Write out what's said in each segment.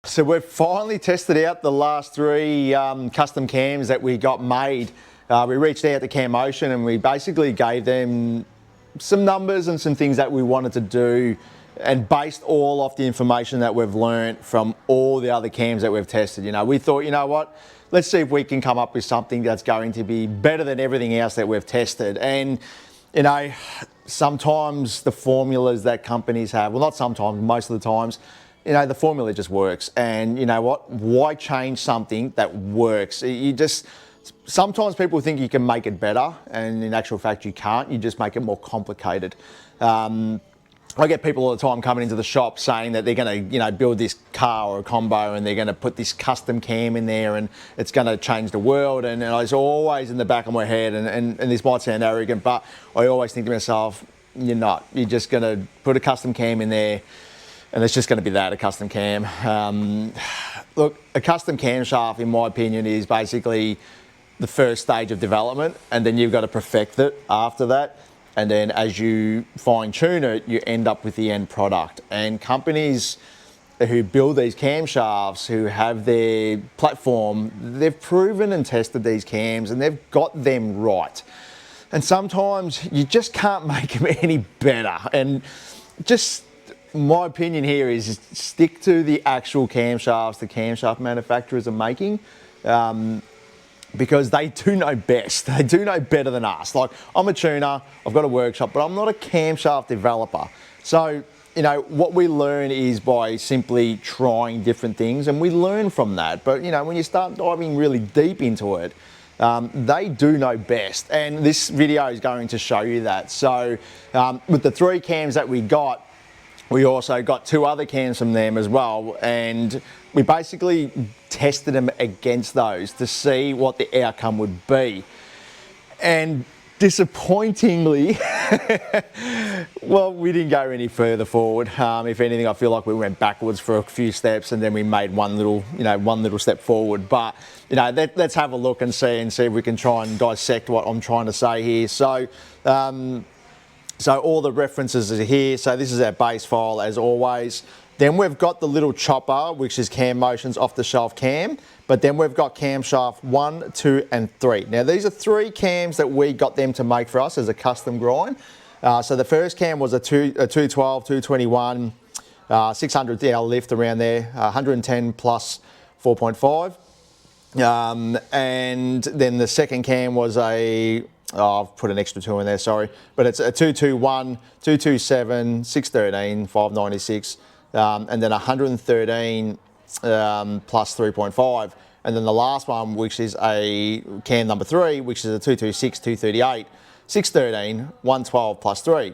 So we've finally tested out the last three custom cams that we got made. We reached out to Cam Ocean and we basically gave them some numbers and some things that we wanted to do, and based all off the information that we've learned from all the other cams that we've tested. You know, we thought, you know what, let's see if we can come up with something that's going to be better than everything else that we've tested. And you know, sometimes the formulas that companies have, well, not sometimes, most of the times, you know, the formula just works. And you know what? Why change something that works? Sometimes people think you can make it better, and in actual fact, you can't. You just make it more complicated. I get people all the time coming into the shop saying that they're going to, you know, build this car or a combo and they're going to put this custom cam in there and it's going to change the world. And it's always in the back of my head, and this might sound arrogant, but I always think to myself, you're not. You're just going to put a custom cam in there, and it's just going to be that, a custom cam. Look, a custom camshaft, in my opinion, is basically the first stage of development, and then you've got to perfect it after that. And then as you fine tune it, you end up with the end product. And companies who build these camshafts, who have their platform, they've proven and tested these cams and they've got them right. And sometimes you just can't make them any better. And just my opinion here is stick to the actual camshafts the camshaft manufacturers are making. Because they do know best. They do know better than us. Like, I'm a tuner, I've got a workshop, but I'm not a camshaft developer. So, you know, what we learn is by simply trying different things, and we learn from that. But, you know, when you start diving really deep into it, they do know best. And this video is going to show you that. So, with the three cams that we got, we also got two other cams from them as well, and we basically tested them against those to see what the outcome would be. And disappointingly, well, we didn't go any further forward. If anything, I feel like we went backwards for a few steps, and then we made one little step forward. But you know, let's have a look and see if we can try and dissect what I'm trying to say here. So all the references are here. So this is our base file as always. Then we've got the little chopper, which is Cam Motion's off-the-shelf cam. But then we've got camshaft 1, 2, and 3. Now these are three cams that we got them to make for us as a custom grind. So the first cam was a 212, 221, 600 DL lift around there, 110 plus 4.5. And then the second cam was I've put an extra 2 in there, sorry. But it's a 221, 227, 613, 596, and then 113 plus 3.5. And then the last one, which is a cam number 3, which is a 226, 238, 613, 112 plus 3.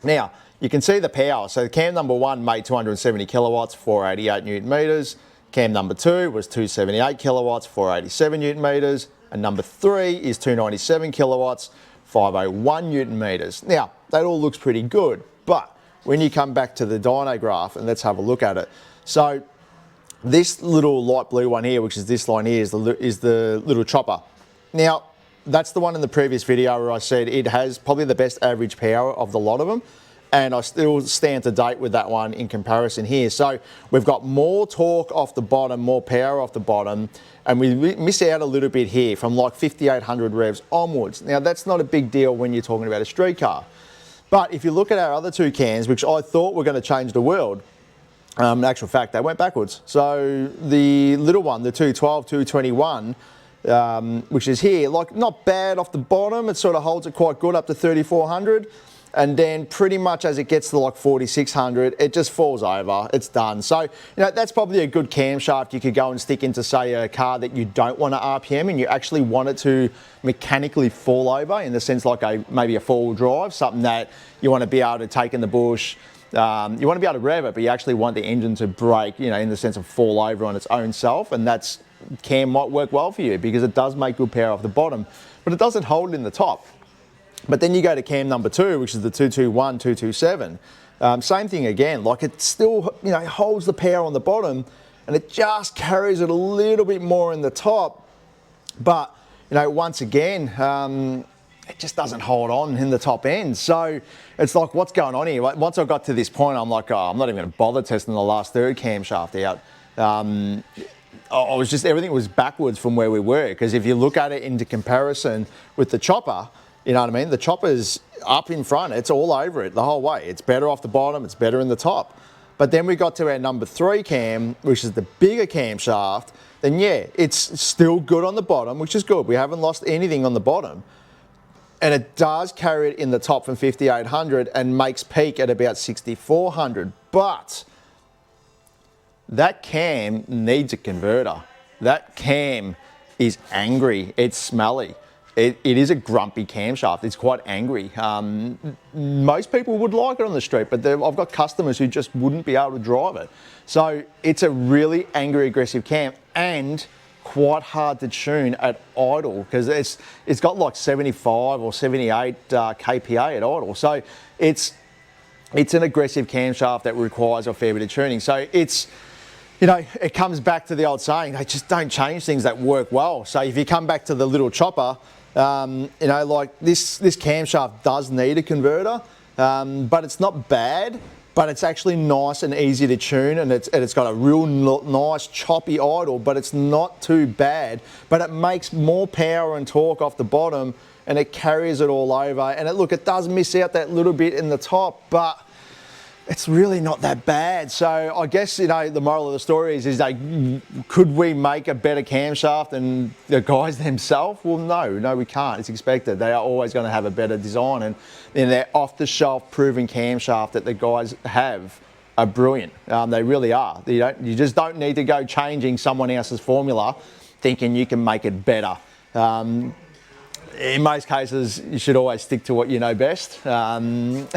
Now, you can see the power. So cam number 1 made 270 kilowatts, 488 newton meters. Cam number 2 was 278 kilowatts, 487 newton meters. And number 3 is 297 kilowatts, 501 newton meters. Now, that all looks pretty good, but when you come back to the dyno graph, and let's have a look at it. So this little light blue one here, which is this line here, is the little chopper. Now, that's the one in the previous video where I said it has probably the best average power of the lot of them. And I still stand to date with that one in comparison here. So we've got more torque off the bottom, more power off the bottom, and we miss out a little bit here from like 5,800 revs onwards. Now that's not a big deal when you're talking about a street car. But if you look at our other two cans, which I thought were going to change the world, in actual fact, they went backwards. So the little one, the 212, 221, which is here, like not bad off the bottom. It sort of holds it quite good up to 3,400. And then pretty much as it gets to like 4,600, it just falls over, it's done. So, you know, that's probably a good camshaft you could go and stick into, say, a car that you don't want to RPM and you actually want it to mechanically fall over, in the sense like maybe a four-wheel drive, something that you want to be able to take in the bush. You want to be able to rev it, but you actually want the engine to brake, you know, in the sense of fall over on its own self, and that's cam might work well for you because it does make good power off the bottom, but it doesn't hold it in the top. But then you go to cam number 2, which is the 221, 227. Same thing again, like it still, you know, holds the power on the bottom and it just carries it a little bit more in the top. But, you know, once again, it just doesn't hold on in the top end. So it's like, what's going on here? Once I got to this point, I'm like, oh, I'm not even going to bother testing the last third camshaft out. I was just, everything was backwards from where we were. Because if you look at it into comparison with the chopper, you know what I mean? The chopper's up in front, it's all over it the whole way. It's better off the bottom, it's better in the top. But then we got to our number 3 cam, which is the bigger camshaft, then yeah, it's still good on the bottom, which is good. We haven't lost anything on the bottom. And it does carry it in the top from 5800 and makes peak at about 6400. But that cam needs a converter. That cam is angry, it's smelly. It is a grumpy camshaft, it's quite angry. Most people would like it on the street, but I've got customers who just wouldn't be able to drive it. So it's a really angry, aggressive cam and quite hard to tune at idle because it's got like 75 or 78 kPa at idle. So it's an aggressive camshaft that requires a fair bit of tuning. So it's, you know, it comes back to the old saying, they just don't change things that work well. So if you come back to the little chopper, you know, like this camshaft does need a converter, but it's not bad, but it's actually nice and easy to tune, and it's got a real nice choppy idle, but it's not too bad, but it makes more power and torque off the bottom, and it carries it all over, and it does miss out that little bit in the top, but it's really not that bad. So I guess, you know, the moral of the story is like, could we make a better camshaft than the guys themselves? Well, no, we can't. It's expected. They are always going to have a better design, and they're off-the-shelf proven camshaft that the guys have are brilliant. They really are. You just don't need to go changing someone else's formula thinking you can make it better. In most cases, you should always stick to what you know best and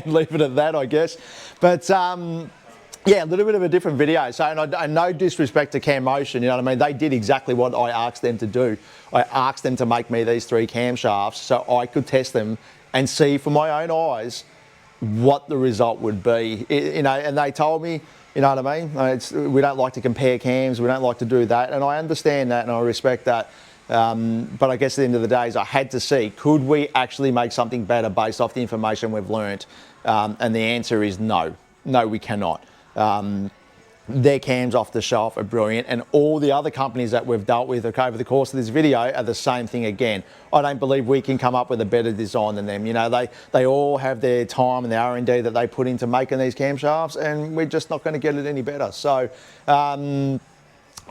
leave it at that, I guess. But yeah, a little bit of a different video. So, and no disrespect to Cam Motion, you know what I mean? They did exactly what I asked them to do. I asked them to make me these 3 camshafts so I could test them and see for my own eyes what the result would be. You know, and they told me, you know what I mean? We don't like to compare cams, we don't like to do that, and I understand that and I respect that. But I guess at the end of the day, I had to see, could we actually make something better based off the information we've learnt? And the answer is no. No, we cannot. Their cams off the shelf are brilliant, and all the other companies that we've dealt with over the course of this video are the same thing again. I don't believe we can come up with a better design than them. You know, they all have their time and the R&D that they put into making these camshafts, and we're just not going to get it any better. So,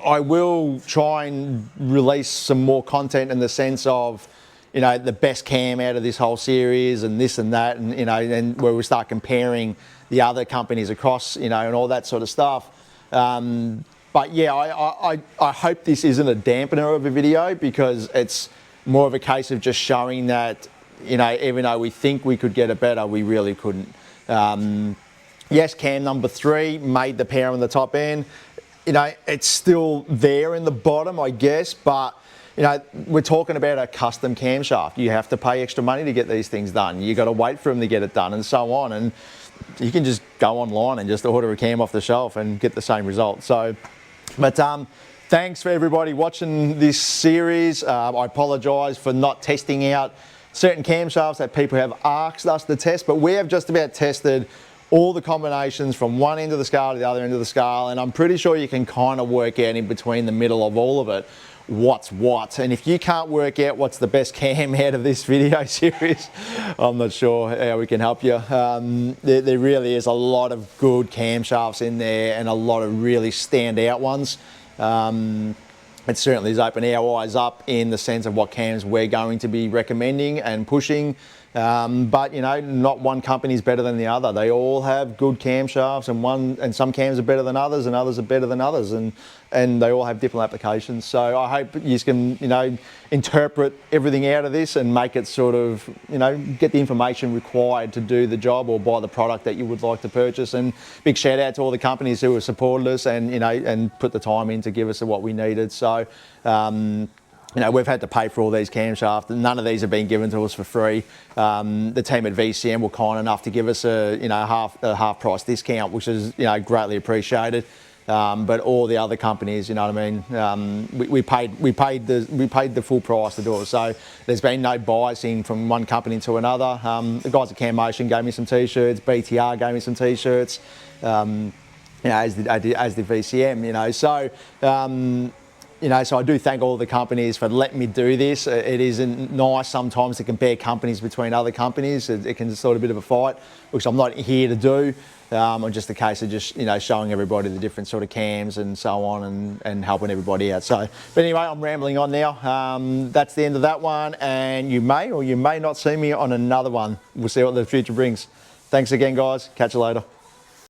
I will try and release some more content in the sense of, you know, the best cam out of this whole series and this and that, and, you know, and where we start comparing the other companies across, you know, and all that sort of stuff. But yeah, I hope this isn't a dampener of a video, because it's more of a case of just showing that, you know, even though we think we could get it better, we really couldn't. Yes, cam number 3 made the power on the top end. You know, it's still there in the bottom, I guess, but, you know, we're talking about a custom camshaft. You have to pay extra money to get these things done. You got to wait for them to get it done and so on. And you can just go online and just order a cam off the shelf and get the same result. So, but thanks for everybody watching this series. I apologise for not testing out certain camshafts that people have asked us to test, but we have just about tested all the combinations from one end of the scale to the other end of the scale, and I'm pretty sure you can kind of work out in between the middle of all of it what's what. And if you can't work out what's the best cam out of this video series, I'm not sure how we can help you. There really is a lot of good camshafts in there and a lot of really standout ones. It certainly has opened our eyes up in the sense of what cams we're going to be recommending and pushing. But, you know, not one company is better than the other. They all have good camshafts, and some cams are better than others, and others are better than others, and they all have different applications. So I hope you can, you know, interpret everything out of this and make it sort of, you know, get the information required to do the job or buy the product that you would like to purchase. And big shout out to all the companies who have supported us and, you know, and put the time in to give us what we needed. So, you know, we've had to pay for all these camshafts, and none of these have been given to us for free. The team at VCM were kind enough to give us a, you know, half price discount, which is, you know, greatly appreciated. But all the other companies, you know what I mean, we paid the full price to do it. So there's been no biasing from one company to another. The guys at Cam Motion gave me some t-shirts, BTR gave me some t-shirts. you know, as the VCM, you know. So, you know, so I do thank all the companies for letting me do this. It isn't nice sometimes to compare companies between other companies. It can sort of a bit of a fight, which I'm not here to do. Or just a case of just, you know, showing everybody the different sort of cams and so on, and helping everybody out. So, but anyway, I'm rambling on now. That's the end of that one, and you may or you may not see me on another one. We'll see what the future brings. Thanks again, guys. Catch you later.